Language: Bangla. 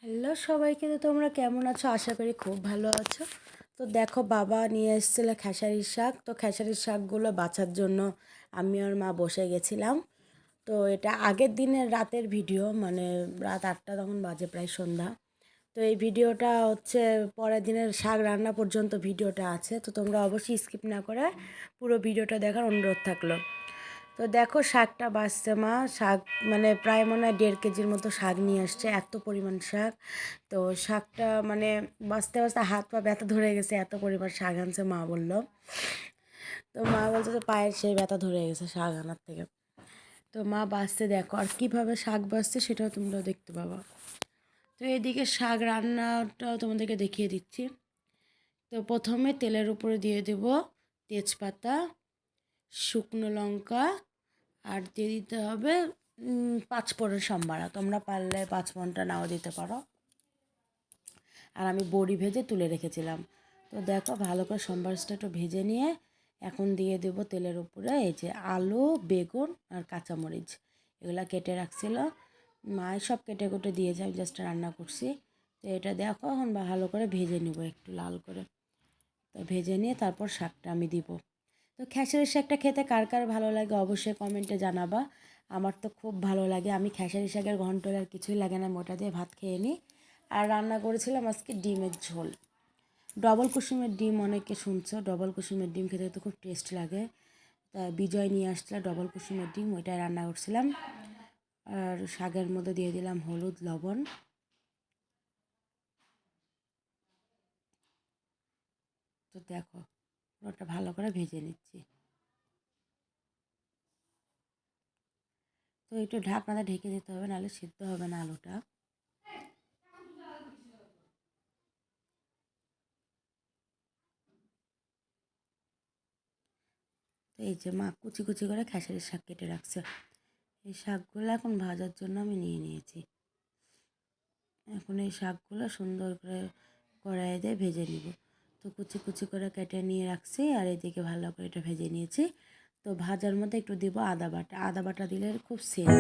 হ্যালো সবাইকে, তো তোমরা কেমন আছো? আশা করি খুব ভালো আছো। তো দেখো, বাবা নিয়ে এসেছিলো খেসারির শাক। তো খেসারির শাকগুলো বাছার জন্য আমি আর মা বসে গেছিলাম। তো এটা আগের দিনের রাতের ভিডিও, মানে রাত 8টা তখন বাজে, প্রায় সন্ধ্যা। তো এই ভিডিওটা হচ্ছে পরের দিনের শাক রান্না পর্যন্ত ভিডিওটা আছে। তো তোমরা অবশ্যই স্কিপ না করে পুরো ভিডিওটা দেখার অনুরোধ থাকলো। তো দেখো, শাকটা বাছছে মা। শাক মানে প্রায় মনে হয় 1.5 কেজির মতো শাক নিয়ে আসছে, এত পরিমাণ শাক। তো শাকটা মানে বাছতে বাছতে হাত পা ব্যথা ধরে গেছে, এত পরিমাণ শাক আনছে মা বললো। তো মা বলছে যে পায়ের সেই ব্যথা ধরে গেছে শাক আনার থেকে। তো মা বাছতে দেখো, আর কীভাবে শাক বাছছে সেটাও তোমরা দেখতে পাবা। তো এদিকে শাক রান্নাটাও তোমাদেরকে দেখিয়ে দিচ্ছি। তো প্রথমে তেলের উপরে দিয়ে দেব তেজপাতা, শুকনো লঙ্কা, আর দিয়ে দিতে হবে 5 ফোড়ন সম্বারা। তোমরা পারলে 5 ফোড়নটা নাও দিতে পারো। আর আমি বড়ি ভেজে তুলে রেখেছিলাম। তো দেখো, ভালো করে সম্বারটা একটু ভেজে নিয়ে এখন দিয়ে দেব তেলের উপরে এই যে আলু, বেগুন আর কাঁচামরিচ, এগুলো কেটে রাখছিল মা। সব কেটে কুটে দিয়েছে, আমি জাস্ট রান্না করছি। তো এটা দেখো এখন ভালো করে ভেজে নেব একটু লাল করে। তো ভেজে নিয়ে তারপর শাকটা আমি দিব। তো খেসারির শাকটা খেতে কার কার ভালো লাগে অবশ্যই কমেন্টে জানাবা। আমার তো খুব ভালো লাগে। আমি খেসারি শাকের ঘন্ট আর কিছুই লাগে না, মোটা দিয়ে ভাত খেয়ে নিই। আর রান্না করেছিলাম আজকে ডিমের ঝোল। ডবল কুসুমের ডিম, অনেকে শুনছো ডবল কুসুমের ডিম খেতে তো খুব টেস্ট লাগে। তা বিজয় নিয়ে আসছিল ডবল কুসুমের ডিম, ওইটাই রান্না করছিলাম। আর শাকের মধ্যে দিয়ে দিলাম হলুদ, লবণ। তো দেখো, ওটা ভালো করে ভেজে নিচ্ছি। তো একটু ঢাকনাটা ঢেকে দিতে হবে, নাহলে সিদ্ধ হবে না আলুটা। তো এই যে মা কুচি কুচি করে খেসারির শাক কেটে রাখছে। এই শাকগুলো এখন ভাজার জন্য আমি নিয়ে নিয়েছি। এখন এই শাকগুলো সুন্দর করে কড়াইয়ে দিয়ে ভেজে নিব। তো কুচি কুচি করে কেটে নিয়ে রাখছি, আর এদিকে ভালো করে এটা ভেজে নিয়েছি। তো ভাজার মধ্যে একটু দিব আদা বাটা। আদা বাটা দিলে খুব সেন্ট।